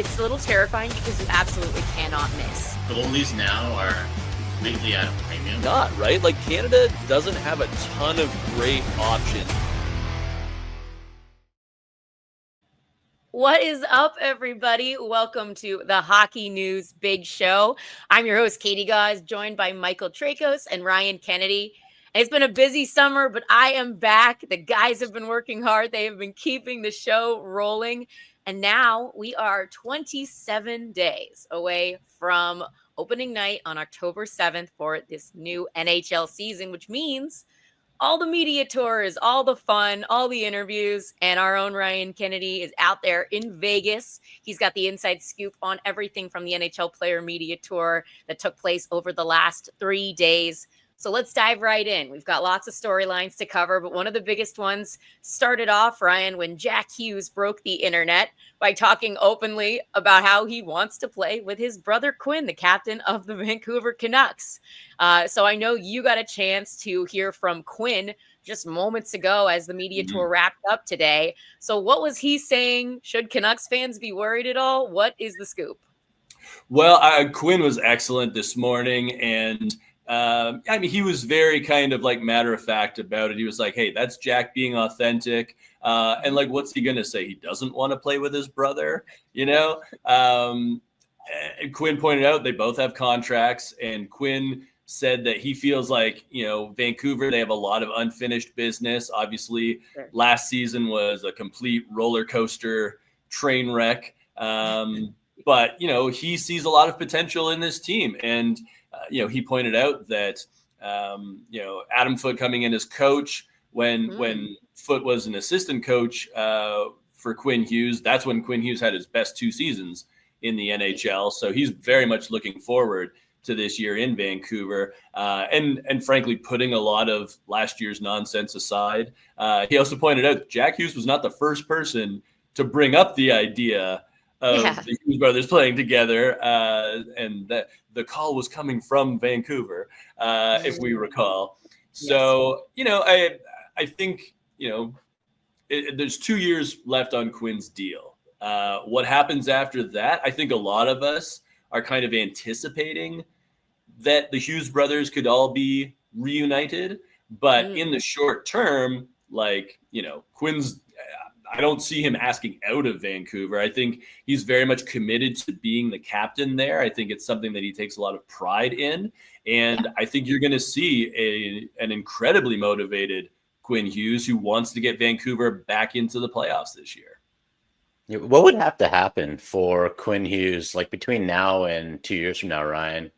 it's a little terrifying because you absolutely cannot miss. Goalies now are completely at a premium. Not, right? Like, Canada doesn't have a ton of great options. What is up, everybody? Welcome to the Hockey News Big Show. I'm your host, Katie Gause, joined by Michael Trakos and Ryan Kennedy. And it's been a busy summer, but I am back. The guys have been working hard. They have been keeping the show rolling. And now we are 27 days away from opening night on October 7th for this new NHL season, which means all the media tours, all the fun, all the interviews, and our own Ryan Kennedy is out there in Vegas. He's got the inside scoop on everything from the NHL Player Media Tour that took place over the last 3 days. So let's dive right in. We've got lots of storylines to cover, but one of the biggest ones started off, Ryan, when Jack Hughes broke the internet by talking openly about how he wants to play with his brother Quinn, the captain of the Vancouver Canucks. So I know you got a chance to hear from Quinn just moments ago as the media tour wrapped up today. So what was he saying? Should Canucks fans be worried at all? What is the scoop? Well, Quinn was excellent this morning, and I mean, he was very kind of like matter of fact about it. He was like, hey, that's Jack being authentic. And like, what's he going to say? He doesn't want to play with his brother, you know? And Quinn pointed out they both have contracts, and Quinn said that he feels like, you know, Vancouver, they have a lot of unfinished business. Obviously, last season was a complete roller coaster train wreck. But, you know, he sees a lot of potential in this team. And, you know, he pointed out that, you know, Adam Foote coming in as coach when Foote was an assistant coach for Quinn Hughes, that's when Quinn Hughes had his best 2 seasons in the NHL. So he's very much looking forward to this year in Vancouver, and frankly, putting a lot of last year's nonsense aside. He also pointed out Jack Hughes was not the first person to bring up the idea of the Hughes brothers playing together, and that the call was coming from Vancouver, if we recall. So, you know, I think, you know, there's 2 years left on Quinn's deal. What happens after that? I think a lot of us are kind of anticipating that the Hughes brothers could all be reunited. But in the short term, like, you know, Quinn's, I don't see him asking out of Vancouver. I think he's very much committed to being the captain there. I think it's something that he takes a lot of pride in. And I think you're going to see an incredibly motivated Quinn Hughes who wants to get Vancouver back into the playoffs this year. What would have to happen for Quinn Hughes, like between now and 2 years from now, Ryan,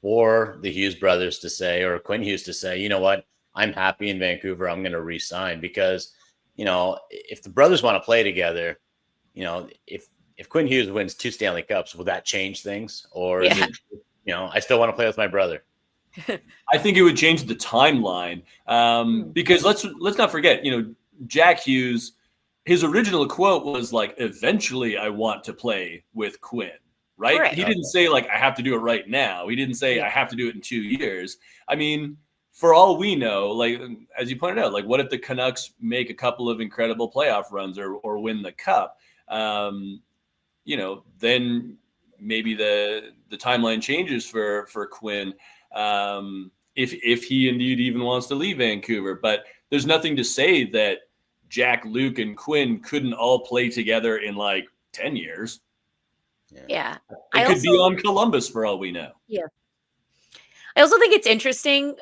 for the Hughes brothers to say, or Quinn Hughes to say, you know what, I'm happy in Vancouver, I'm going to re-sign? Because, you know, if the brothers want to play together, you know, if Quinn Hughes wins 2 Stanley Cups, will that change things? Or is it, you know, I still want to play with my brother? I think it would change the timeline, because let's not forget, you know, Jack Hughes, his original quote was like, eventually I want to play with Quinn, right? He didn't say like, I have to do it right now. He didn't say I have to do it in 2 years. I mean, for all we know, like, as you pointed out, like, what if the Canucks make a couple of incredible playoff runs or win the cup? You know, then maybe the timeline changes for Quinn, if he indeed even wants to leave Vancouver. But there's nothing to say that Jack, Luke, and Quinn couldn't all play together in like 10 years. Yeah. It could be on Columbus for all we know. Yeah. I also think it's interesting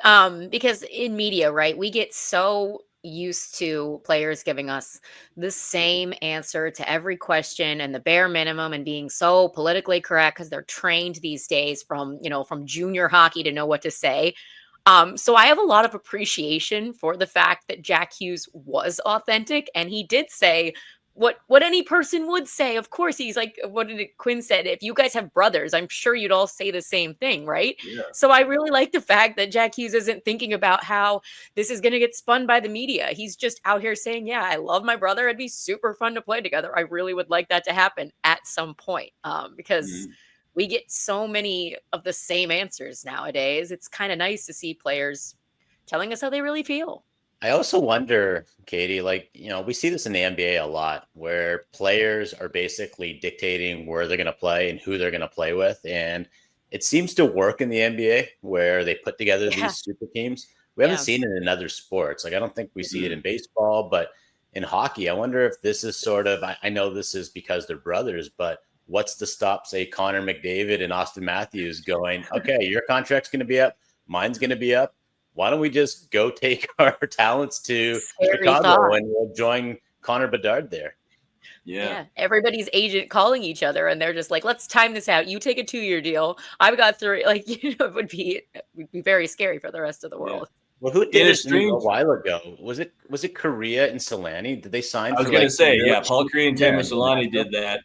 because in media, right, we get so used to players giving us the same answer to every question and the bare minimum and being so politically correct because they're trained these days from junior hockey to know what to say. So I have a lot of appreciation for the fact that Jack Hughes was authentic, and he did say what any person would say. Of course, he's like, what did Quinn said? If you guys have brothers, I'm sure you'd all say the same thing, right? Yeah. So I really like the fact that Jack Hughes isn't thinking about how this is going to get spun by the media. He's just out here saying, yeah, I love my brother. It'd be super fun to play together. I really would like that to happen at some point, because we get so many of the same answers nowadays. It's kind of nice to see players telling us how they really feel. I also wonder, Katie, like, we see this in the NBA a lot where players are basically dictating where they're going to play and who they're going to play with. And it seems to work in the NBA where they put together Yeah. these super teams. We haven't Yeah. seen it in other sports. Like, I don't think we see it in baseball, but in hockey, I wonder if this is sort of, I know this is because they're brothers, but what's to stop, say, Connor McDavid and Austin Matthews going, okay, your contract's going to be up, mine's going to be up. Why don't we just go take our talents to Scary Chicago thought. and we'll join Connor Bedard there? Yeah. Everybody's agent calling each other and they're just like, let's time this out. You take a 2-year deal. I've got 3. Like, it would be very scary for the rest of the world. Well, who did a this a while ago? Was it Korea and Solani? Did they sign? I was for going to like say, year? yeah, Paul Curry and Tamer Solani did that.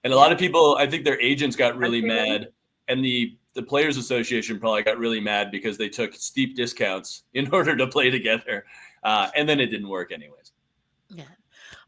And a lot of people, I think their agents got really mad. And the Players Association probably got really mad because they took steep discounts in order to play together. And then it didn't work anyways. Yeah.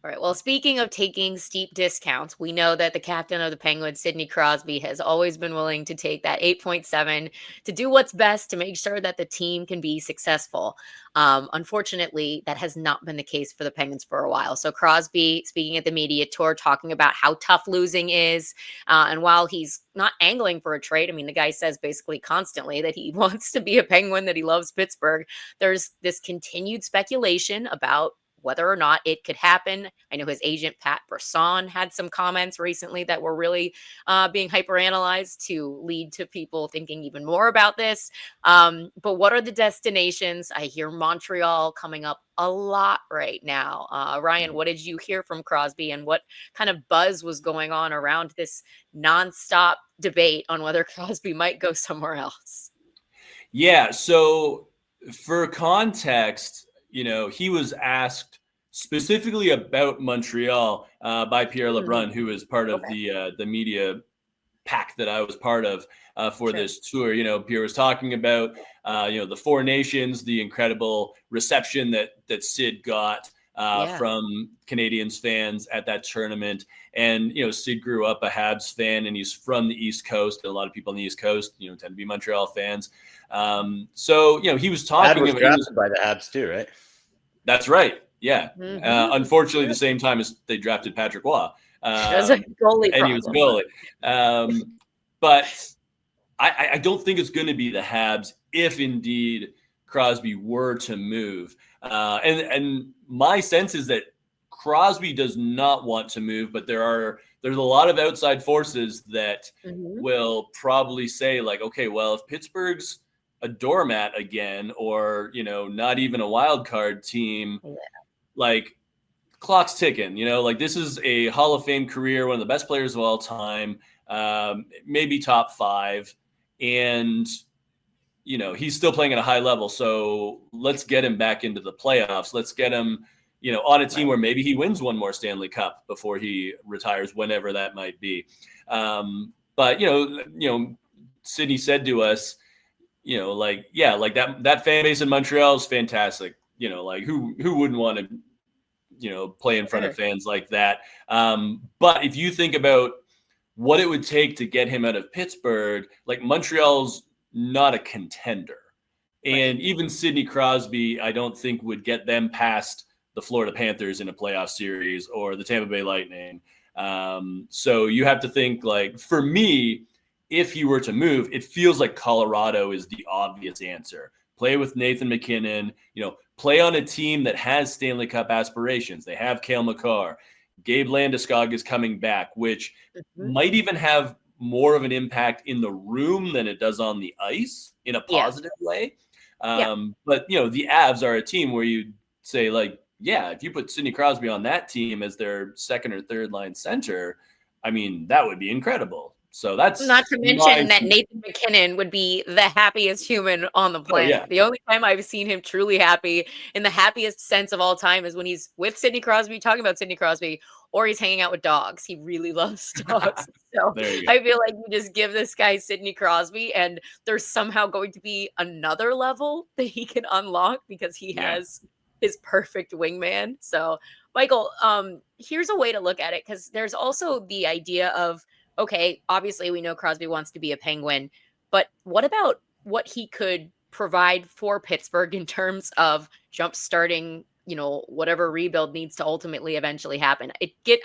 All right. Well, speaking of taking steep discounts, we know that the captain of the Penguins, Sidney Crosby, has always been willing to take that 8.7 to do what's best to make sure that the team can be successful. Unfortunately, that has not been the case for the Penguins for a while. So Crosby, speaking at the media tour, talking about how tough losing is. And while he's not angling for a trade, I mean, the guy says basically constantly that he wants to be a Penguin, that he loves Pittsburgh. There's this continued speculation about whether or not it could happen. I know his agent, Pat Brisson, had some comments recently that were really being hyperanalyzed to lead to people thinking even more about this. But what are the destinations? I hear Montreal coming up a lot right now. Ryan, what did you hear from Crosby and what kind of buzz was going on around this nonstop debate on whether Crosby might go somewhere else? Yeah. So for context, he was asked specifically about Montreal by Pierre LeBrun, who is part of the media pack that I was part of for this tour. Pierre was talking about, the 4 nations, the incredible reception that Sid got from Canadians fans at that tournament. And, Sid grew up a Habs fan and he's from the East Coast. And a lot of people on the East Coast, tend to be Montreal fans. So, he was talking about drafted by the Habs too, right? That's right. Yeah. Unfortunately, the same time as they drafted Patrick Waugh. That's a goalie and he was a goalie. But I don't think it's going to be the Habs if indeed Crosby were to move. And my sense is that Crosby does not want to move, but there's a lot of outside forces that will probably say like, okay, well, if Pittsburgh's a doormat again, or, not even a wild card team, like clock's ticking, like this is a Hall of Fame career, one of the best players of all time, maybe top 5. And, he's still playing at a high level. So let's get him back into the playoffs. Let's get him, on a team where maybe he wins one more Stanley Cup before he retires, whenever that might be. But, Sidney said to us, that fan base in Montreal is fantastic. Like who wouldn't want to, play in front of fans like that. But if you think about what it would take to get him out of Pittsburgh, like Montreal's not a contender. And even Sidney Crosby, I don't think would get them past the Florida Panthers in a playoff series or the Tampa Bay Lightning. So you have to think, like, for me, if he were to move, it feels like Colorado is the obvious answer. Play with Nathan McKinnon, play on a team that has Stanley Cup aspirations. They have Cale Makar. Gabe Landeskog is coming back, which might even have more of an impact in the room than it does on the ice in a positive way. But, the Avs are a team where you say, like, yeah, if you put Sidney Crosby on that team as their second or third line center, I mean, that would be incredible. So that's not to mention that Nathan McKinnon would be the happiest human on the planet. The only time I've seen him truly happy in the happiest sense of all time is when he's with Sidney Crosby, talking about Sidney Crosby, or he's hanging out with dogs. He really loves dogs. So I feel like you just give this guy Sidney Crosby and there's somehow going to be another level that he can unlock because he has his perfect wingman. So Michael, here's a way to look at it, because there's also the idea of, okay, obviously we know Crosby wants to be a Penguin, but what about what he could provide for Pittsburgh in terms of jump starting, whatever rebuild needs to ultimately eventually happen.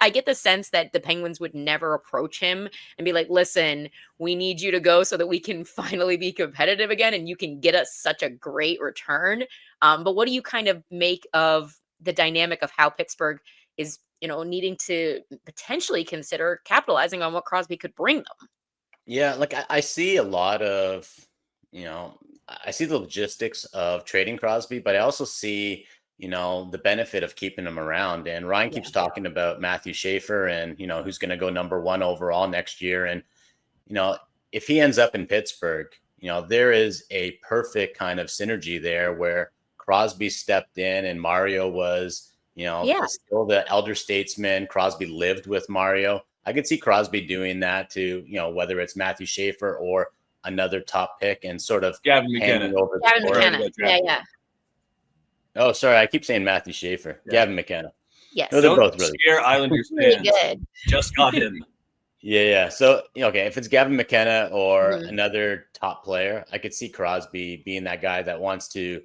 I get the sense that the Penguins would never approach him and be like, listen, we need you to go so that we can finally be competitive again and you can get us such a great return. But what do you kind of make of the dynamic of how Pittsburgh is, needing to potentially consider capitalizing on what Crosby could bring them? Yeah, like I see a lot of, I see the logistics of trading Crosby, but I also see, the benefit of keeping him around. And Ryan keeps talking about Matthew Schaefer and, who's going to go number 1 overall next year. And, if he ends up in Pittsburgh, there is a perfect kind of synergy there where Crosby stepped in and Mario was, still the elder statesman. Crosby lived with Mario. I could see Crosby doing that to, whether it's Matthew Schaefer or another top pick and sort of Gavin McKenna. Gavin McKenna. Yeah. Oh, sorry. I keep saying Matthew Schaefer. Yeah. Gavin McKenna. Yes. No, they're Don't both really scare Islanders Really fans. good. Just got him. Yeah. So, okay, if it's Gavin McKenna or Mhm. another top player, I could see Crosby being that guy that wants to,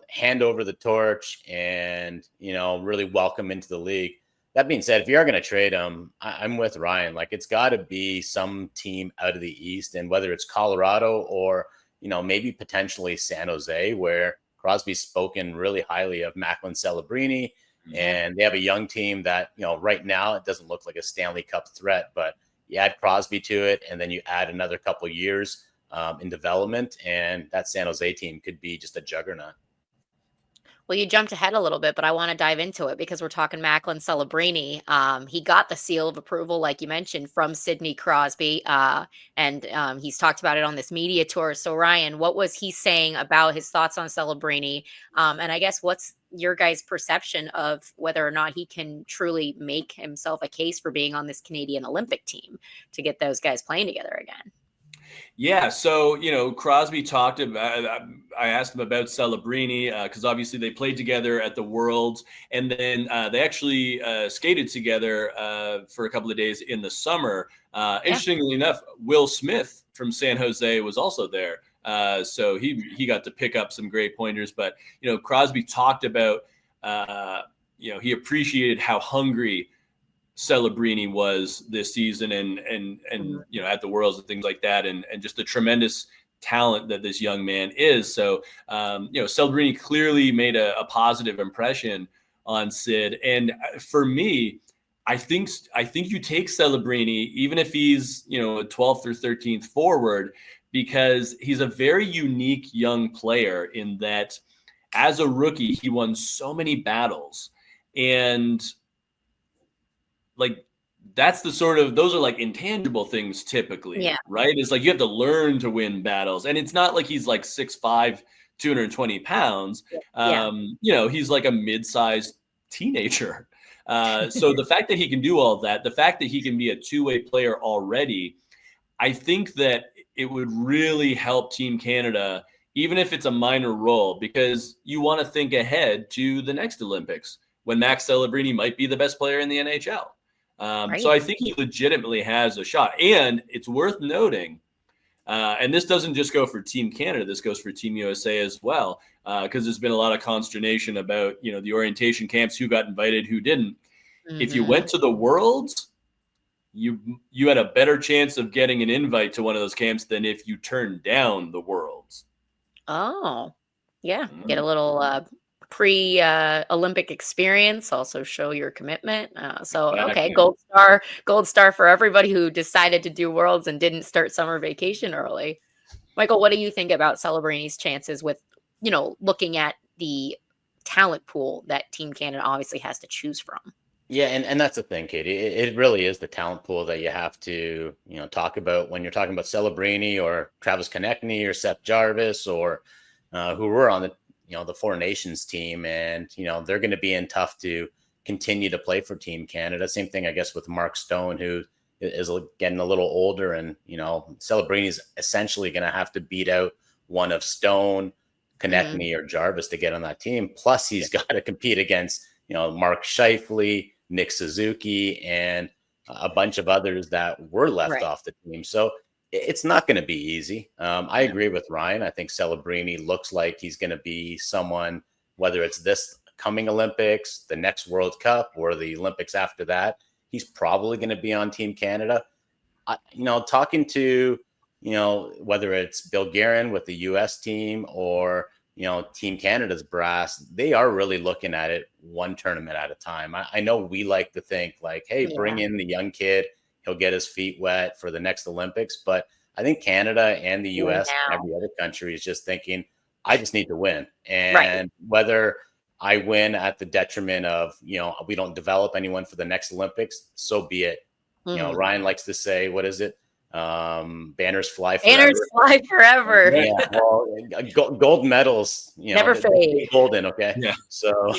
hand over the torch and, really welcome into the league. That being said, if you are going to trade him, I'm with Ryan. Like, it's got to be some team out of the East, and whether it's Colorado or, maybe potentially San Jose, where Crosby's spoken really highly of Macklin Celebrini, and they have a young team that, right now it doesn't look like a Stanley Cup threat, but you add Crosby to it, and then you add another couple years in development, and that San Jose team could be just a juggernaut. Well, you jumped ahead a little bit, but I want to dive into it because we're talking Macklin Celebrini. He got the seal of approval, like you mentioned, from Sidney Crosby, and he's talked about it on this media tour. So, Ryan, what was he saying about his thoughts on Celebrini? And I guess what's your guys' perception of whether or not he can truly make himself a case for being on this Canadian Olympic team to get those guys playing together again? Yeah, so Crosby talked about. I asked him about Celebrini because obviously they played together at the Worlds, and then they actually skated together for a couple of days in the summer. Interestingly enough, Will Smith from San Jose was also there, so he got to pick up some great pointers. But Crosby talked about he appreciated how hungry Celebrini was this season and at the Worlds and things like that, and just the tremendous talent that this young man is. So Celebrini clearly made a positive impression on Sid, and for me, I think you take Celebrini even if he's a 12th or 13th forward, because he's a very unique young player in that as a rookie he won so many battles, and like that's the sort of, those are like intangible things typically, right? It's like you have to learn to win battles, and it's not like he's like 6'5", 220 pounds. He's like a mid-sized teenager. So the fact that he can do all that, the fact that he can be a two-way player already, I think that it would really help Team Canada, even if it's a minor role, because you want to think ahead to the next Olympics when Max Celebrini might be the best player in the NHL. So I think he legitimately has a shot. And it's worth noting, and this doesn't just go for Team Canada, this goes for Team USA as well, because there's been a lot of consternation about, the orientation camps, who got invited, who didn't. Mm-hmm. If you went to the Worlds, you had a better chance of getting an invite to one of those camps than if you turned down the Worlds. Oh, yeah. Get a little pre-Olympic experience, also show your commitment. Okay, gold star for everybody who decided to do Worlds and didn't start summer vacation early. Michael, what do you think about Celebrini's chances with, looking at the talent pool that Team Canada obviously has to choose from? Yeah, and that's the thing, Katie. It really is the talent pool that you have to, talk about when you're talking about Celebrini or Travis Konechny or Seth Jarvis or who were on the Four Nations team, and they're going to be in tough to continue to play for Team Canada. Same thing, I guess, with Mark Stone, who is getting a little older, and Celebrini is essentially going to have to beat out one of Stone, Konechny, or Jarvis to get on that team. Plus, he's got to compete against Mark Scheifele, Nick Suzuki, and a bunch of others that were left off the team. So It's not going to be easy. I agree with Ryan. I think Celebrini looks like he's going to be someone, whether it's this coming Olympics, the next World Cup, or the Olympics after that, he's probably going to be on Team Canada. Talking to, whether it's Bill Guerin with the U.S. team or, Team Canada's brass, they are really looking at it one tournament at a time. I know we like to think like, hey, bring in the young kid. He'll get his feet wet for the next Olympics. But I think Canada and the U.S. and every other country is just thinking, I just need to win. And whether I win at the detriment of, we don't develop anyone for the next Olympics, so be it. Ryan likes to say, what is it? Banners fly forever. Banners fly forever. Yeah, well, gold medals, never fade. Golden, okay? Yeah. So,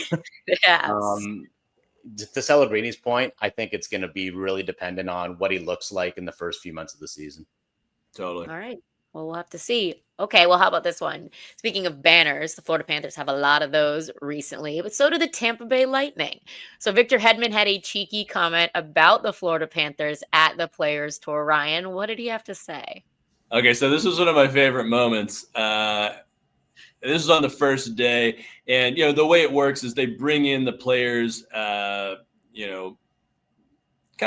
to Celebrini's point, I think it's going to be really dependent on what he looks like in the first few months of the season. Totally. All right. Well, we'll have to see. Okay, well, how about this one? Speaking of banners, the Florida Panthers have a lot of those recently, but so do the Tampa Bay Lightning. So Victor Hedman had a cheeky comment about the Florida Panthers at the Players Tour. Ryan, what did he have to say? Okay, so this was one of my favorite moments. This is on the first day, and the way it works is they bring in the players, kind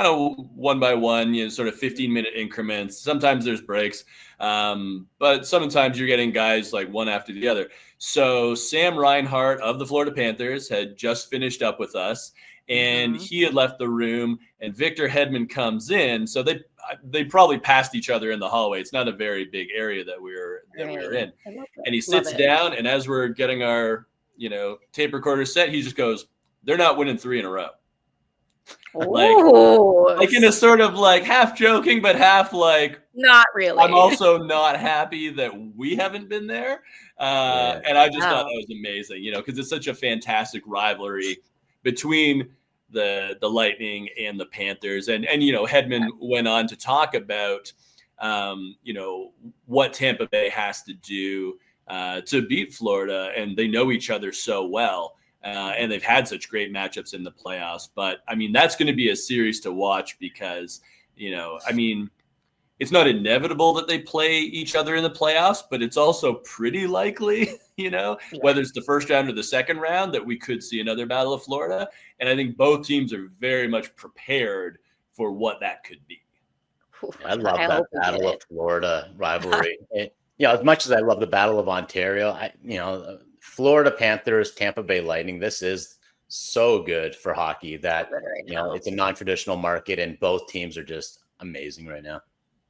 of one by one, sort of 15-minute increments. Sometimes there's breaks, but sometimes you're getting guys like one after the other. So Sam Reinhart of the Florida Panthers had just finished up with us, and he had left the room, and Victor Hedman comes in. So they probably passed each other in the hallway. It's not a very big area that we were in. And he sits down, and as we're getting our tape recorder set, he just goes, "They're not winning 3 in a row." like in a sort of like half joking, but half like not really. I'm also not happy that we haven't been there. And I just thought that was amazing, because it's such a fantastic rivalry between the Lightning and the Panthers. And Hedman went on to talk about, what Tampa Bay has to do to beat Florida. And they know each other so well. And they've had such great matchups in the playoffs. But, I mean, that's going to be a series to watch because, it's not inevitable that they play each other in the playoffs, but it's also pretty likely, whether it's the first round or the second round, that we could see another Battle of Florida. And I think both teams are very much prepared for what that could be. I love that Battle of Florida rivalry. As much as I love the Battle of Ontario, Florida Panthers, Tampa Bay Lightning, this is so good for hockey that, it's a non-traditional market and both teams are just amazing right now.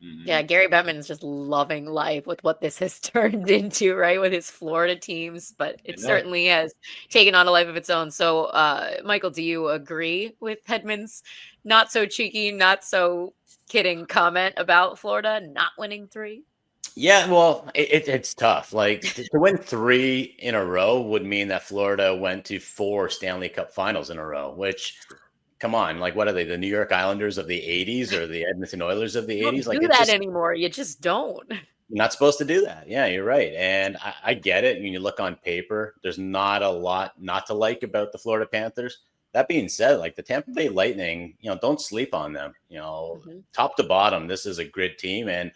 Yeah, Gary Bettman is just loving life with what this has turned into, right, with his Florida teams, but it certainly has taken on a life of its own. So, Michael, do you agree with Hedman's not so cheeky, not so kidding comment about Florida not winning 3? Yeah, well, it's tough. Like to win 3 in a row would mean that Florida went to 4 Stanley Cup finals in a row, which, come on, like what are they, the New York Islanders of the 80s or the Edmonton Oilers of the 80s? Like, do that anymore. You just don't. You're not supposed to do that. Yeah, you're right. And I get it. When you look on paper, there's not a lot not to like about the Florida Panthers. That being said, like the Tampa Bay Lightning, don't sleep on them. Top to bottom, this is a grid team. And,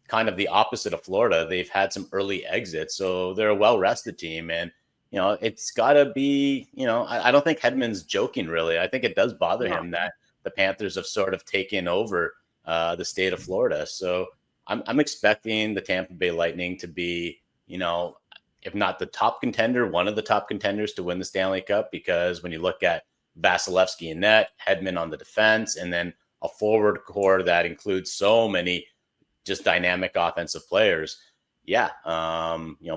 kind of the opposite of Florida, they've had some early exits. So they're a well-rested team. And, it's got to be, I don't think Hedman's joking, really. I think it does bother him that the Panthers have sort of taken over the state of Florida. So I'm expecting the Tampa Bay Lightning to be, if not the top contender, one of the top contenders to win the Stanley Cup, because when you look at Vasilevsky in net, Hedman on the defense, and then a forward core that includes so many just dynamic offensive players. Yeah.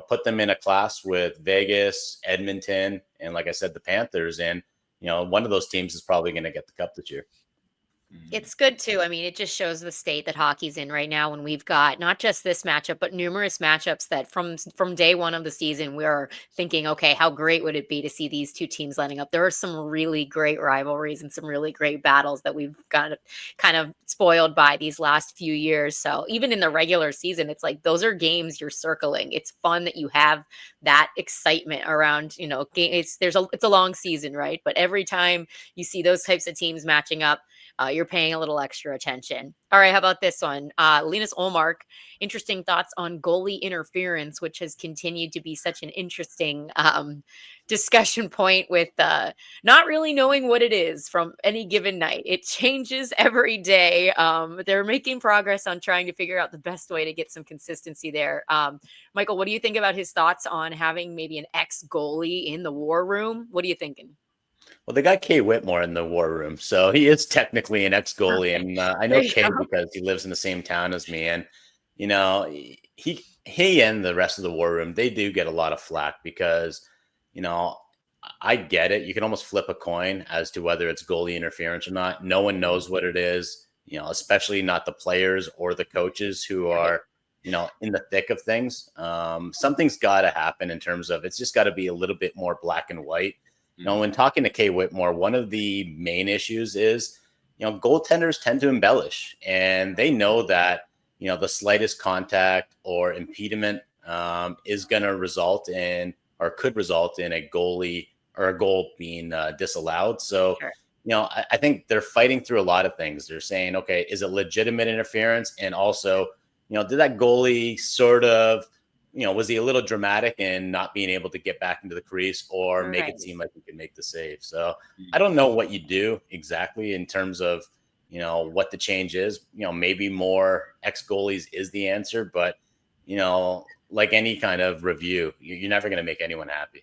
Put them in a class with Vegas, Edmonton, and like I said, the Panthers. And, one of those teams is probably going to get the cup this year. It's good too. I mean, it just shows the state that hockey's in right now when we've got not just this matchup, but numerous matchups that from day one of the season, we're thinking, okay, how great would it be to see these two teams lining up? There are some really great rivalries and some really great battles that we've got kind of spoiled by these last few years. So even in the regular season, it's like those are games you're circling. It's fun that you have that excitement around, it's a long season, right? But every time you see those types of teams matching up, you're paying a little extra attention. All right, how about this one? Linus Olmark, interesting thoughts on goalie interference, which has continued to be such an interesting discussion point with not really knowing what it is from any given night. It changes every day. They're making progress on trying to figure out the best way to get some consistency there. Michael, what do you think about his thoughts on having maybe an ex-goalie in the war room? What are you thinking? Well, they got Kay Whitmore in the war room, so he is technically an ex-goalie, and I know Kay because he lives in the same town as me, and you know he and the rest of the war room, they do get a lot of flack because I get it. You can almost flip a coin as to whether it's goalie interference or not. No one knows what it is, especially not the players or the coaches who are in the thick of things. Something's got to happen in terms of it's just got to be a little bit more black and white. When talking to Kay Whitmore, one of the main issues is, goaltenders tend to embellish, and they know that, the slightest contact or impediment is going to result in or could result in a goalie or a goal being disallowed. So, Sure. I think they're fighting through a lot of things. They're saying, okay, is it legitimate interference? And also, did that goalie sort of, was he a little dramatic in not being able to get back into the crease or make it seem like he could make the save? So I don't know what you do exactly in terms of, what the change is. Maybe more ex-goalies is the answer, but, like any kind of review, you're never going to make anyone happy.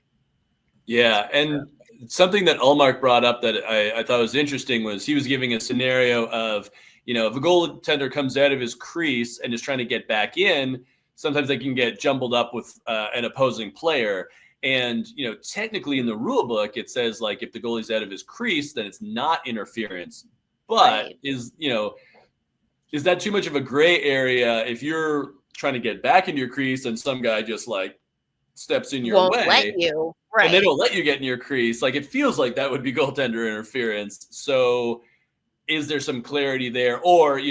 Yeah, and something that Ullmark brought up that I thought was interesting was he was giving a scenario of, if a goaltender comes out of his crease and is trying to get back in, sometimes they can get jumbled up with an opposing player. And, technically in the rule book, it says like if the goalie's out of his crease, then it's not interference. But is that too much of a gray area if you're trying to get back into your crease and some guy just like steps in your Won't way? let you. Right. And they don't let you get in your crease. Like it feels like that would be goaltender interference. So is there some clarity there? Or,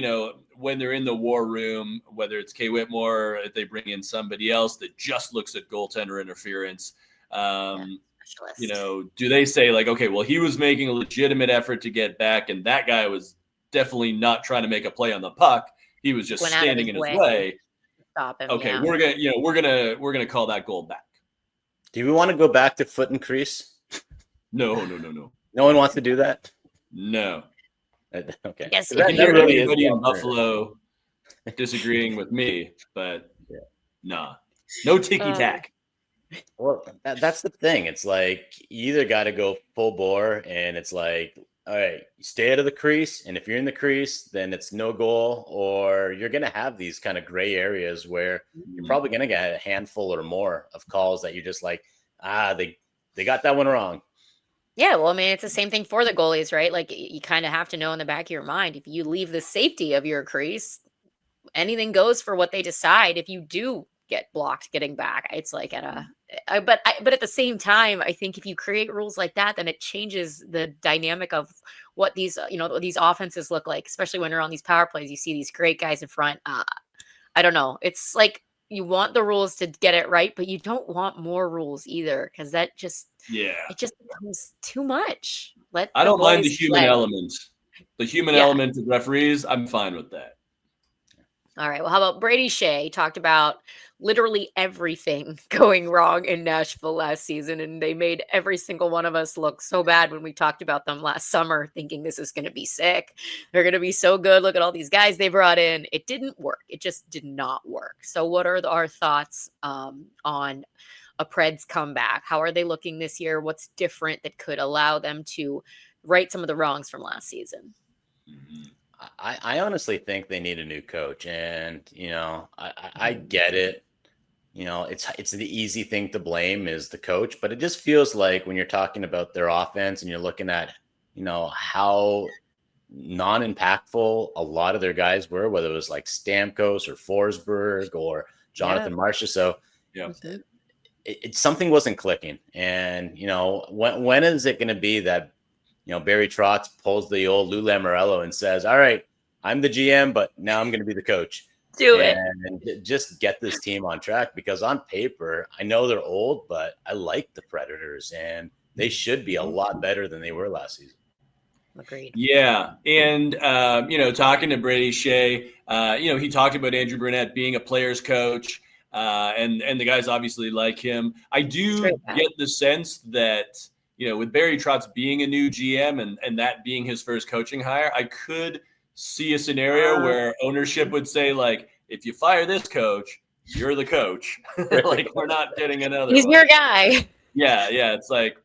when they're in the war room, whether it's Kay Whitmore, or if they bring in somebody else that just looks at goaltender interference, do they say like, okay, well, he was making a legitimate effort to get back, and that guy was definitely not trying to make a play on the puck. He was just standing in his way. Stop him. Okay, yeah. we're gonna call that goal back. Do we want to go back to foot and crease? No. No one wants to do that? No. Okay. Yes, I can hear anybody in Buffalo disagreeing with me, but nah, no ticky tack. Well, that's the thing. It's like you either got to go full bore, and it's like, all right, you stay out of the crease, and if you're in the crease, then it's no goal, or you're going to have these kind of gray areas where you're probably going to get a handful or more of calls that you're just like, they got that one wrong. Yeah, well, I mean, it's the same thing for the goalies, right? Like you kind of have to know in the back of your mind, if you leave the safety of your crease, anything goes for what they decide. If you do get blocked getting back, it's like but at the same time, I think if you create rules like that, then it changes the dynamic of what these offenses look like, especially when you're on these power plays. You see these great guys in front. I don't know. It's like you want the rules to get it right, but you don't want more rules either, because that just it just becomes too much. I don't mind the human element. The human element of referees, I'm fine with that. All right. Well, how about Brady Shea? He talked about literally everything going wrong in Nashville last season, and they made every single one of us look so bad when we talked about them last summer, thinking this is going to be sick. They're going to be so good. Look at all these guys they brought in. It didn't work. It just did not work. So what are our thoughts on a Preds comeback? How are they looking this year? What's different that could allow them to right some of the wrongs from last season? Mm-hmm. I honestly think they need a new coach, and I get it. It's the easy thing to blame is the coach, but it just feels like when you're talking about their offense and you're looking at how non-impactful a lot of their guys were, whether it was like Stamkos or Forsberg or Jonathan Marchessault. So something wasn't clicking, and when is it going to be that Barry Trotz pulls the old Lou Lamoriello and says, all right, I'm the GM, but now I'm going to be the coach. Do it. And just get this team on track, because on paper, I know they're old, but I like the Predators, and they should be a lot better than they were last season. Agreed. Yeah. And, talking to Brady Shea, he talked about Andrew Burnett being a player's coach, and the guys obviously like him. I do get the sense that, with Barry Trotz being a new GM and that being his first coaching hire, I could see a scenario where ownership would say, like, if you fire this coach, you're the coach. Like, we're not getting another He's one. your guy. Yeah. It's like,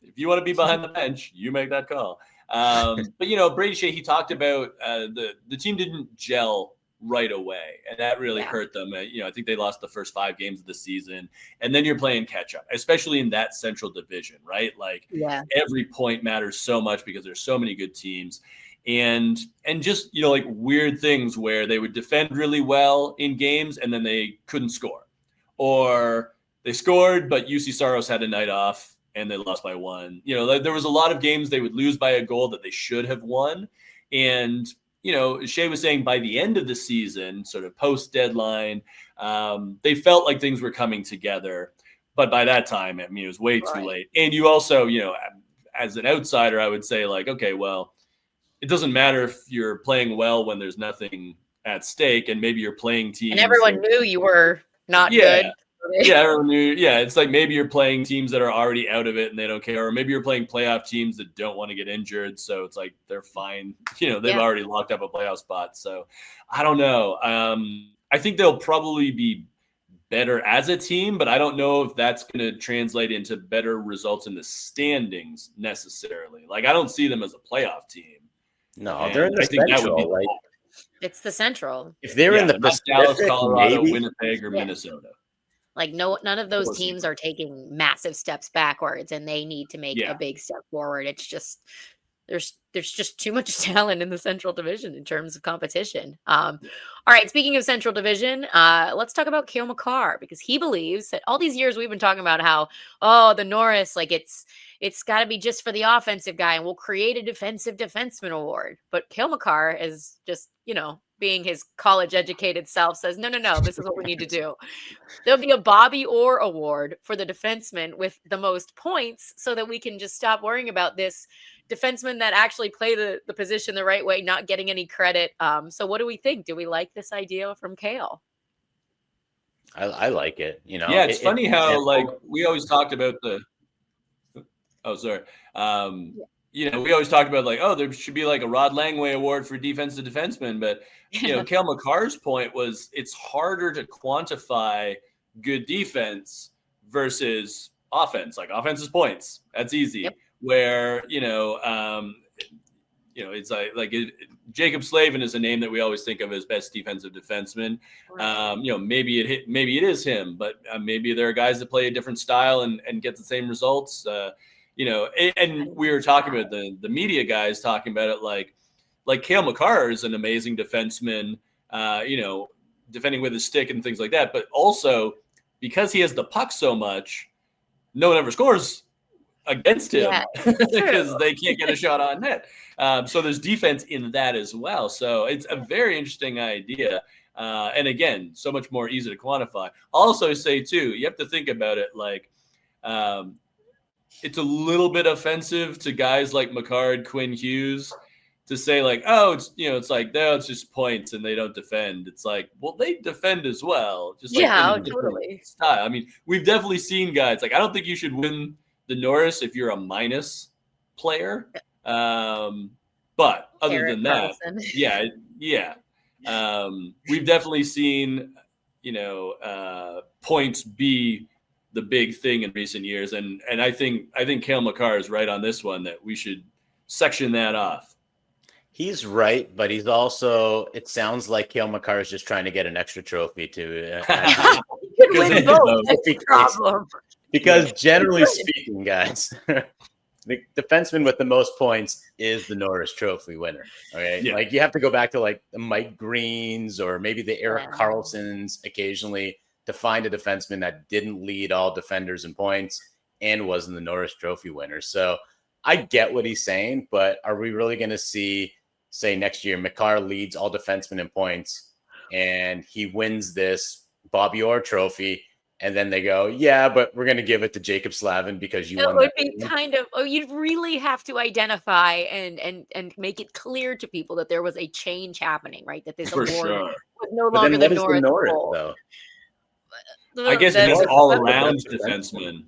if you want to be behind the bench, you make that call. But Brady Shea, he talked about the team didn't gel right away, and that really hurt them. I think they lost the first 5 games of the season, and then you're playing catch up, especially in that Central Division, right? Like every point matters so much because there's so many good teams, and just like weird things where they would defend really well in games and then they couldn't score, or they scored but UC Saros had a night off and they lost by 1. There was a lot of games they would lose by a goal that they should have won. And, Shea was saying by the end of the season, sort of post-deadline, they felt like things were coming together. But by that time, it was way too late. And you also, as an outsider, I would say, like, okay, well, it doesn't matter if you're playing well when there's nothing at stake, and maybe you're playing teams. And everyone knew you were not good. Yeah, everyone knew. Yeah, it's like maybe you're playing teams that are already out of it and they don't care, or maybe you're playing playoff teams that don't want to get injured, so it's like they're fine. They've already locked up a playoff spot. So I don't know. I think they'll probably be better as a team, but I don't know if that's going to translate into better results in the standings necessarily. Like, I don't see them as a playoff team. No, they're in the Central. Like, it's the Central. If they're in the Pacific, Dallas, Colorado, maybe. Winnipeg, or Minnesota. Like none of those teams are taking massive steps backwards, and they need to make a big step forward. It's just there's just too much talent in the Central Division in terms of competition. All right, speaking of Central Division, let's talk about Cale Makar, because he believes that all these years we've been talking about how the Norris, like it's got to be just for the offensive guy, and we'll create a defensive defenseman award. But Cale Makar is just being his college-educated self, says, no, this is what we need to do. There'll be a Bobby Orr award for the defenseman with the most points, so that we can just stop worrying about this defenseman that actually play the position the right way, not getting any credit. So what do we think? Do we like this idea from Cale? I like it. Yeah, it's funny how we always talked about we always talked about there should be like a Rod Langway award for defensive defenseman, but Cale Makar's point was it's harder to quantify good defense versus offense. Like, offense is points, that's easy. Yep. Where it's Jacob Slavin is a name that we always think of as best defensive defenseman. Maybe it is him, but maybe there are guys that play a different style and get the same results. And we were talking about the media guys talking about it like Cale Makar is an amazing defenseman, defending with his stick and things like that. But also, because he has the puck so much, no one ever scores against him because they can't get a shot on net. So there's defense in that as well. So it's a very interesting idea. And again, so much more easy to quantify. I'll also say too, you have to think about it it's a little bit offensive to guys like Makar and Quinn Hughes to say it's just points and they don't defend. It's like, well, they defend as well. Just totally. Style. I mean, we've definitely seen guys I don't think you should win the Norris if you're a minus player. But other than that, we've definitely seen, points be the big thing in recent years. And I think Cale Makar is right on this one, that we should section that off. He's right, but he's also, it sounds like Cale Makar is just trying to get an extra trophy to win both. That's the problem. Because generally speaking, guys, the defenseman with the most points is the Norris Trophy winner. Okay. Yeah. You have to go back to the Mike Greens or maybe the Erik Karlssons occasionally to find a defenseman that didn't lead all defenders in points and wasn't the Norris Trophy winner. So I get what he's saying, but are we really going to say next year, Makar leads all defensemen in points and he wins this Bobby Orr trophy, and then they go, yeah, but we're going to give it to Jacob Slavin because you It won would that be tournament. kind of, you'd really have to identify and make it clear to people that there was a change happening, right? That this For award sure. was no But longer then the what is the Norris Norris, Bowl. though? I guess it The- means Norris all is the around best defenseman.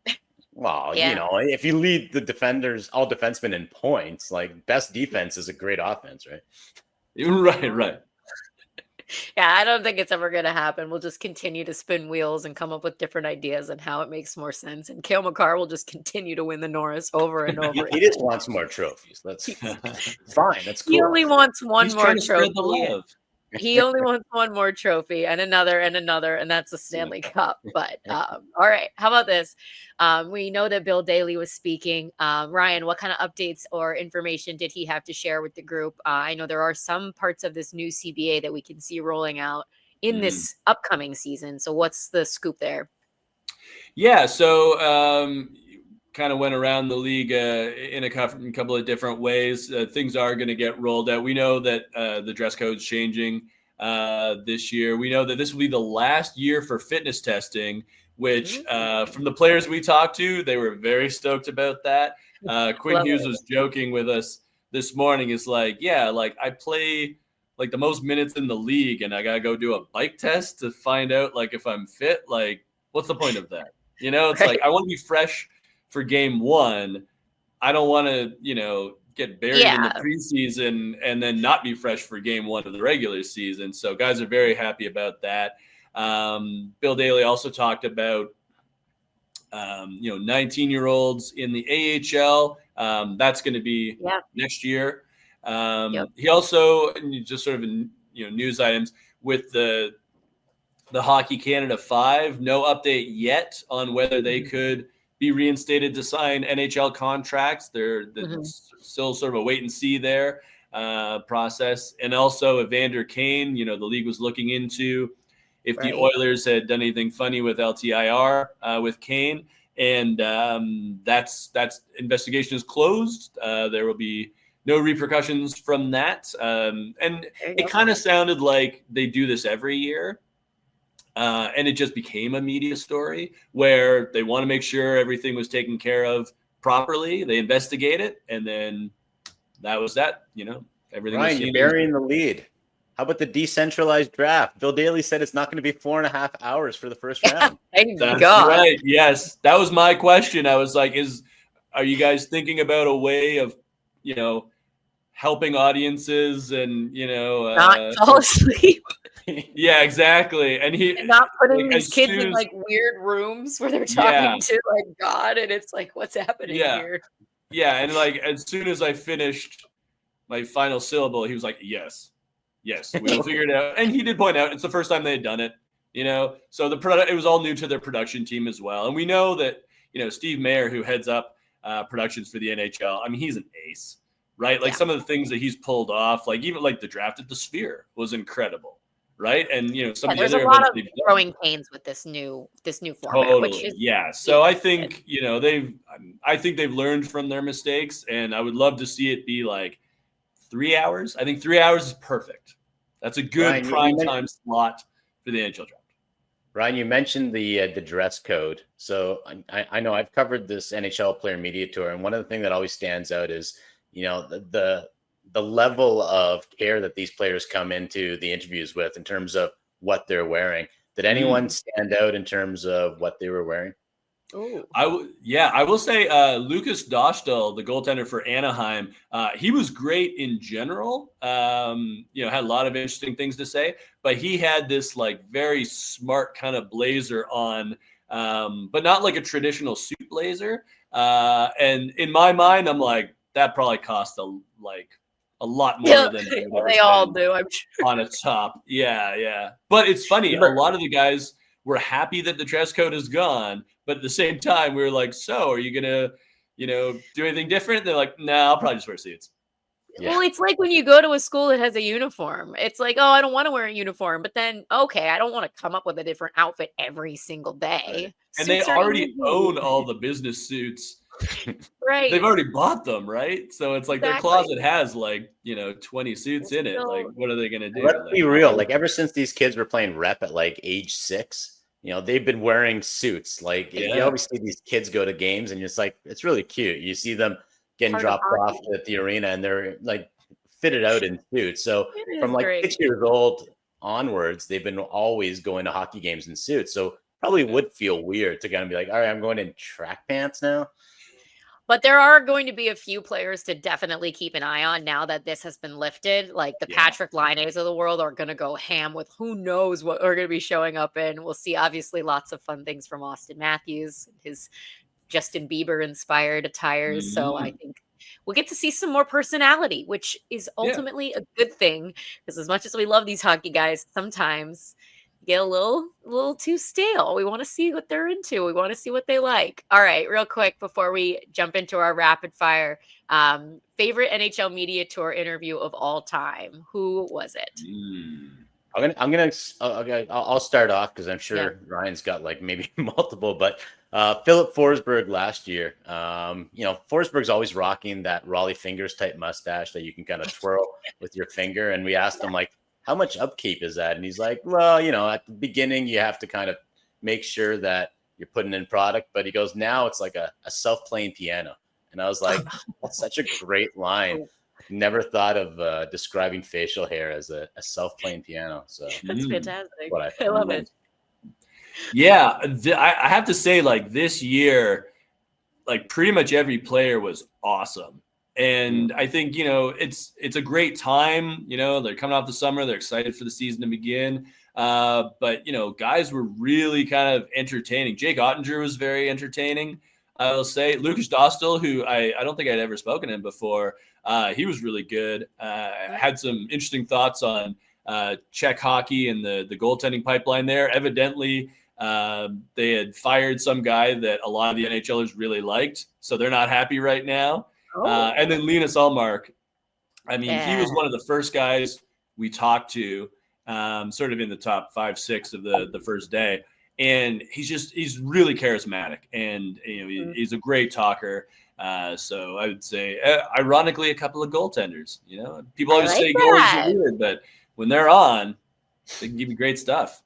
defenseman. Well, Yeah. you know, if you lead the defenders, all defensemen in points, like best defense is a great offense, right? Right. Yeah, I don't think it's ever going to happen. We'll just continue to spin wheels and come up with different ideas and how it makes more sense. And Cale Makar will just continue to win the Norris over and over. He just wants more trophies. That's fine. That's cool. He only wants one He's more trying to trophy. spread the love. He only wants one more trophy and another, and that's the Stanley Cup. But all right, how about this? We know that Bill Daly was speaking. Ryan, what kind of updates or information did he have to share with the group? I know there are some parts of this new CBA that we can see rolling out in this upcoming season. So what's the scoop there? Yeah, so kind of went around the league in a couple of different ways. Things are going to get rolled out. We know that the dress code's changing this year. We know that this will be the last year for fitness testing, which from the players we talked to, they were very stoked about that. Quinn Love Hughes it. was joking with us this morning. Is like, yeah, like I play like the most minutes in the league, and I gotta go do a bike test to find out like if I'm fit. Like, what's the point of that? You know, it's like I want to be fresh for game one. I don't want to, get buried in the preseason and then not be fresh for game one of the regular season. So guys are very happy about that. Bill Daly also talked about, 19-year-olds in the AHL. That's going to be next year. He also, just sort of, news items with the Hockey Canada 5, no update yet on whether they could be reinstated to sign NHL contracts. They're still sort of a wait and see there process. And also Evander Kane, the league was looking into if the Oilers had done anything funny with LTIR with Kane. And that's investigation is closed. There will be no repercussions from that. And it kind of sounded like they do this every year. And it just became a media story where they want to make sure everything was taken care of properly. They investigate it, and then that was that. Everything. Ryan, you're burying the lead. How about the decentralized draft? Bill Daly said it's not going to be 4.5 hours for the first round. Thank That's God. right. Yes, that was my question. I was like, are you guys thinking about a way of, helping audiences and Not fall asleep. Yeah, exactly. And Not putting like, these as kids soon in as- like weird rooms where they're talking to like God, and it's like, what's happening here? Yeah, and like as soon as I finished my final syllable, he was like, "Yes, we'll figure it out." And he did point out it's the first time they had done it. So it was all new to their production team as well. And we know that Steve Mayer, who heads up productions for the NHL, I mean, he's an ace, right? Like some of the things that he's pulled off, like even like the draft at the Sphere was incredible. Right. And, some of the there's other a lot events of they've done. growing pains with this new format, Totally. which is So I think, I think they've learned from their mistakes, and I would love to see it be like 3 hours. I think 3 hours is perfect. That's a good Ryan, prime time slot for the NHL draft. Ryan, you mentioned the dress code. So I know I've covered this NHL player media tour, and one of the things that always stands out is, the level of care that these players come into the interviews with in terms of what they're wearing. Did anyone stand out in terms of what they were wearing? I will say Lucas Dostal, the goaltender for Anaheim, he was great in general. Had a lot of interesting things to say, but he had this like very smart kind of blazer on, but not like a traditional suit blazer. And in my mind, I'm like, that probably cost a lot more than they all do. I'm sure. on a top. Yeah. But it's funny. A lot of the guys were happy that the dress code is gone, but at the same time, we were like, so are you gonna, do anything different? They're like, no, I'll probably just wear suits. Yeah. Well, it's like when you go to a school that has a uniform. It's like, oh, I don't want to wear a uniform, but then okay, I don't want to come up with a different outfit every single day. Right. And they Suits are already easy. own all the business suits. Right. They've already bought them, right? So it's like their closet has 20 suits in it. Like, what are they gonna do? Let's be real. Like ever since these kids were playing rep at like age 6, they've been wearing suits. Like you Yeah. always see these kids go to games and it's like, it's really cute. You see them getting Part of dropped off hockey. at the arena and they're like fitted out in suits. So It from is like great. 6 years old onwards, they've been always going to hockey games in suits. So probably would feel weird to kind of be like, all right, I'm going in track pants now. But there are going to be a few players to definitely keep an eye on now that this has been lifted. Like the Yeah. Patrick Laines of the world are going to go ham with who knows what are going to be showing up in. We'll see obviously lots of fun things from Austin Matthews, his Justin Bieber inspired attires. So I think we'll get to see some more personality, which is ultimately a good thing because as much as we love these hockey guys, sometimes get a little too stale. We want to see what they're into. We want to see what they like. All right, real quick before we jump into our rapid fire, favorite NHL media tour interview of all time. Who was it? I'll start off because I'm sure Ryan's got like maybe multiple, but Philip Forsberg last year. Forsberg's always rocking that Raleigh Fingers type mustache that you can kind of twirl with your finger. And we asked him like, how much upkeep is that? And he's like, well, at the beginning, you have to kind of make sure that you're putting in product. But he goes, now it's like a self-playing piano. And I was like, that's such a great line. Never thought of describing facial hair as a self-playing piano. So That's fantastic. I love it. Yeah, I have to say, like this year, like pretty much every player was awesome. And I think, it's a great time, they're coming off the summer. They're excited for the season to begin. But, guys were really kind of entertaining. Jake Ottinger was very entertaining. I will say Lucas Dostal, who I don't think I'd ever spoken to him before. He was really good. I had some interesting thoughts on Czech hockey and the goaltending pipeline there. Evidently, they had fired some guy that a lot of the NHLers really liked. So they're not happy right now. And then Linus Ullmark, he was one of the first guys we talked to, sort of in the top 5-6 of the first day. And he's really charismatic and he's a great talker. So I would say, ironically, a couple of goaltenders. People always say goalies are weird, but when they're on, they can give you great stuff.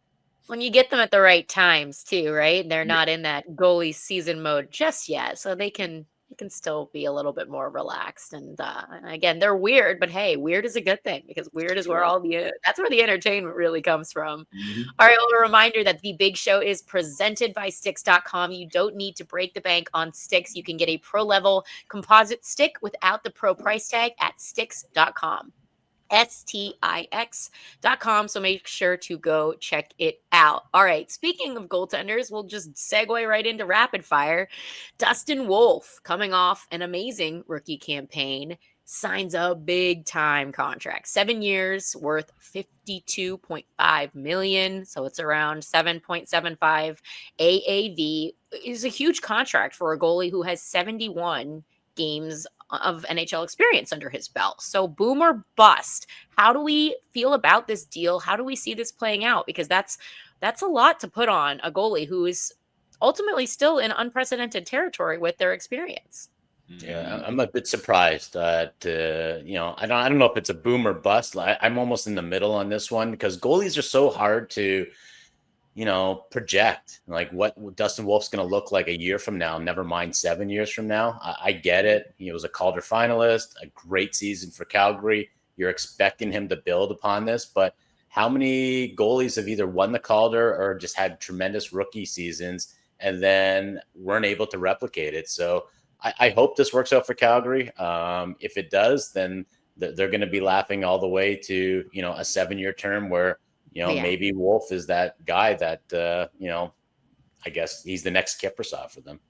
When you get them at the right times too, right? They're not in that goalie season mode just yet, so they can still be a little bit more relaxed. And again, they're weird, but hey, weird is a good thing because weird is where that's where the entertainment really comes from. All right, well, a reminder that the Big Show is presented by Stix.com. You don't need to break the bank on Stix. You can get a pro level composite stick without the pro price tag at Stix.com. Stix.com. So make sure to go check it out. All right. Speaking of goaltenders, we'll just segue right into rapid fire. Dustin Wolf, coming off an amazing rookie campaign, signs a big time contract, 7 years worth $52.5 million. So it's around 7.75 AAV. Is a huge contract for a goalie who has 71 games of NHL experience under his belt. So boom or bust. How do we feel about this deal? How do we see this playing out? Because that's a lot to put on a goalie who is ultimately still in unprecedented territory with their experience. Yeah, I'm a bit surprised that I don't know if it's a boom or bust. I'm almost in the middle on this one because goalies are so hard to project like what Dustin Wolf's going to look like a year from now, never mind 7 years from now. I get it. He was a Calder finalist, a great season for Calgary. You're expecting him to build upon this, but how many goalies have either won the Calder or just had tremendous rookie seasons and then weren't able to replicate it? So I hope this works out for Calgary. If it does, then they're going to be laughing all the way to, a 7-year term where, maybe Wolf is that guy that, I guess he's the next Kiprusoff for them.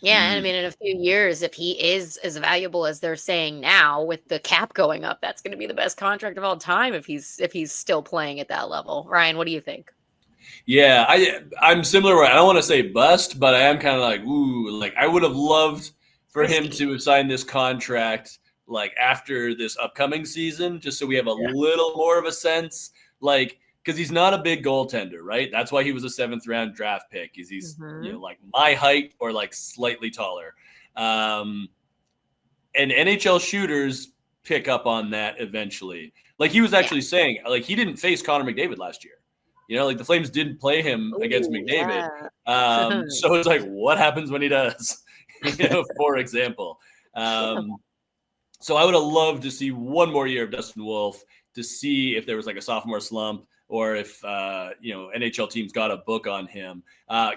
Yeah. And in a few years, if he is as valuable as they're saying now with the cap going up, that's going to be the best contract of all time if he's still playing at that level. Ryan, what do you think? Yeah, I'm similar. I don't want to say bust, but I am kind of like, ooh, like I would have loved for him to sign this contract like after this upcoming season, just so we have a little more of a sense, like, because he's not a big goaltender, right? That's why he was a 7th round draft pick. He's like my height or like slightly taller. And NHL shooters pick up on that eventually. Like he was actually saying, like he didn't face Connor McDavid last year. Like the Flames didn't play him against Ooh, McDavid. yeah. So it's like, what happens when he does? For example. So I would have loved to see one more year of Dustin Wolf to see if there was like a sophomore slump or if, NHL teams got a book on him.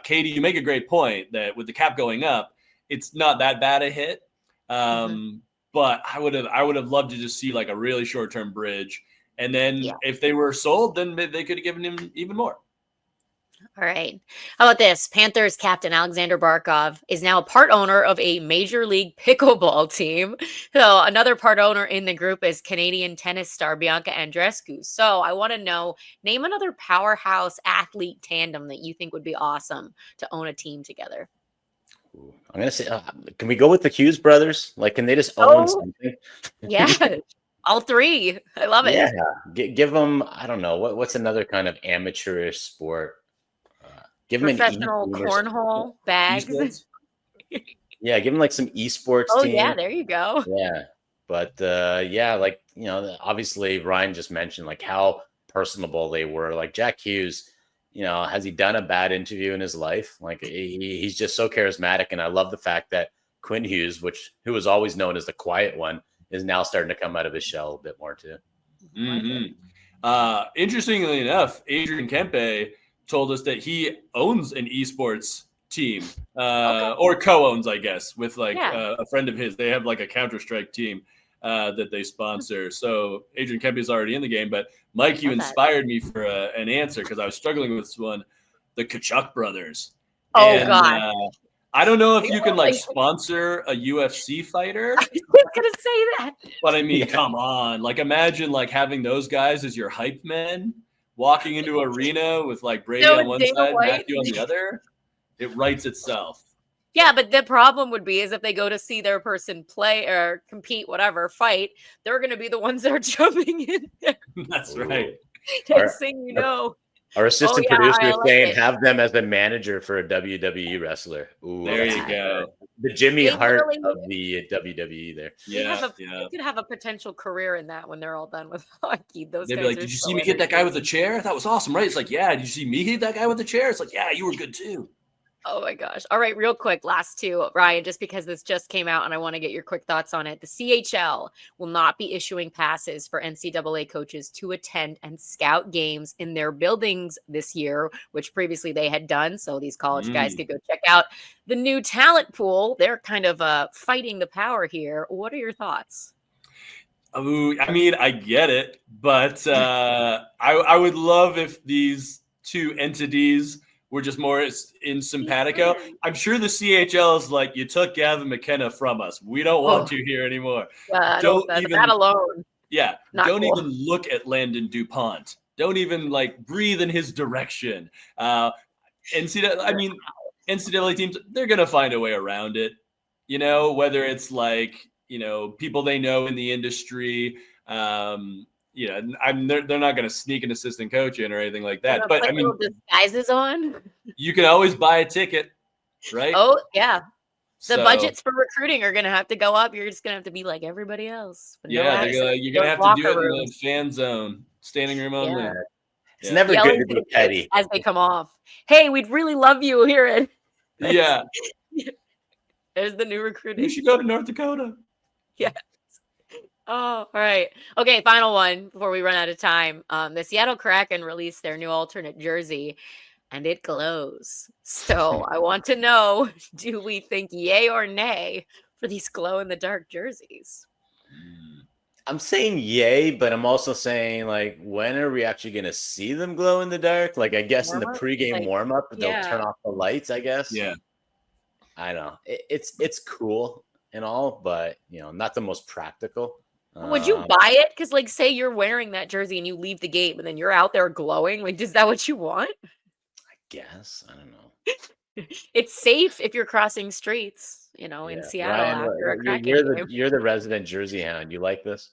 Katie, you make a great point that with the cap going up, it's not that bad a hit. But I would have loved to just see like a really short-term bridge. And then if they were sold, then they could have given him even more. All right. How about this? Panthers captain Alexander Barkov is now a part owner of a major league pickleball team. So another part owner in the group is Canadian tennis star Bianca Andreescu. So I want to know, name another powerhouse athlete tandem that you think would be awesome to own a team together. I'm going to say, can we go with the Hughes brothers? Like, can they just own something? Yeah. All three. I love it. Yeah. Give them, I don't know, what's another kind of amateurish sport? Give them professional cornhole bags. Yeah, give them like some esports team. Yeah, there you go. Yeah. But obviously Ryan just mentioned like how personable they were. Like Jack Hughes, has he done a bad interview in his life? Like he's just so charismatic. And I love the fact that Quinn Hughes, who was always known as the quiet one, is now starting to come out of his shell a bit more too. Interestingly enough, Adrian Kempe told us that he owns an esports team or co-owns, I guess, with a friend of his. They have like a Counter-Strike team that they sponsor. So Adrian Kempe is already in the game. But Mike, you inspired me for an answer because I was struggling with this one. The Kachuk brothers. God. I don't know if you can like sponsor a UFC fighter. I was gonna say that. But I mean, come on. Like imagine like having those guys as your hype men walking into an arena with like Brady on one side, Matthew on the other. It writes itself. Yeah, but the problem would be is if they go to see their person play or compete, whatever, fight, they're going to be the ones that are jumping in there. That's right. Next thing you know. Our assistant producer is saying have them as a manager for a WWE wrestler. Ooh, there you go. The Jimmy Hart of the WWE there. They could have a potential career in that when they're all done with hockey. They'd be like, did you see me hit that guy with a chair? That was awesome, right? It's like, yeah. Did you see me hit that guy with a chair? It's like, yeah, you were good too. Oh my gosh. All right, real quick, last two, Ryan, just because this just came out and I want to get your quick thoughts on it. The CHL will not be issuing passes for NCAA coaches to attend and scout games in their buildings this year, which previously they had done. So these college guys could go check out the new talent pool. They're kind of fighting the power here. What are your thoughts? I mean, I get it, but I would love if these two entities were just more in simpatico. I'm sure the CHL is like, you took Gavin McKenna from us. We don't want you here anymore. Don't even that alone. Yeah. Don't even look at Landon DuPont. Don't even like breathe in his direction. NCAA teams, they're going to find a way around it, whether it's like, people they know in the industry, they're not going to sneak an assistant coach in or anything like that. But I mean, disguises on. You can always buy a ticket, right? Oh yeah, the budgets for recruiting are going to have to go up. You're just going to have to be like everybody else. You're going to have to do it in the fan zone, standing room only. Yeah. It's never good to be petty as they come off. Hey, we'd really love you here. Yeah. There's the new recruiting. You should go to North Dakota. Yeah. Oh, all right. Okay, final one before we run out of time. The Seattle Kraken released their new alternate jersey, and it glows. So I want to know, do we think yay or nay for these glow-in-the-dark jerseys? I'm saying yay, but I'm also saying, like, when are we actually going to see them glow in the dark? Like, I guess in the pregame warm-up, they'll turn off the lights, I guess. Yeah. I don't know. It's cool and all, but, not the most practical. Would you buy it? Because, like, say you're wearing that jersey and you leave the game and then you're out there glowing. Like, is that what you want? I guess. I don't know. It's safe if you're crossing streets, in Seattle Ryan, after a Kraken game. You're the resident jersey hound. You like this?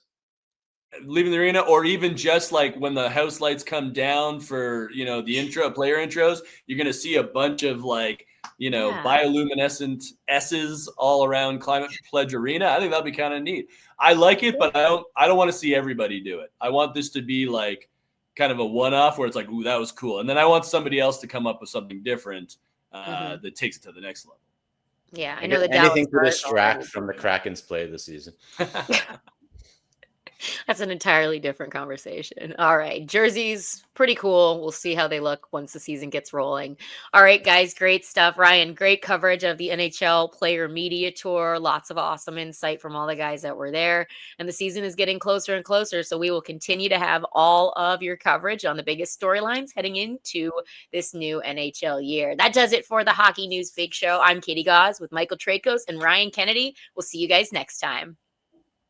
Leaving the arena, or even just like when the house lights come down for, the player intros, you're going to see a bunch of like, bioluminescent S's all around Climate Pledge Arena. I think that'd be kind of neat. I like it, but I don't want to see everybody do it. I want this to be like, kind of a one-off where it's like, ooh, that was cool. And then I want somebody else to come up with something different that takes it to the next level. Yeah, I know the anything to Dallas distract from the Kraken's play this season. That's an entirely different conversation. All right. Jerseys, pretty cool. We'll see how they look once the season gets rolling. All right, guys. Great stuff. Ryan, great coverage of the NHL Player Media Tour. Lots of awesome insight from all the guys that were there. And the season is getting closer and closer. So we will continue to have all of your coverage on the biggest storylines heading into this new NHL year. That does it for the Hockey News Big Show. I'm Katie Gause with Michael Tracos and Ryan Kennedy. We'll see you guys next time.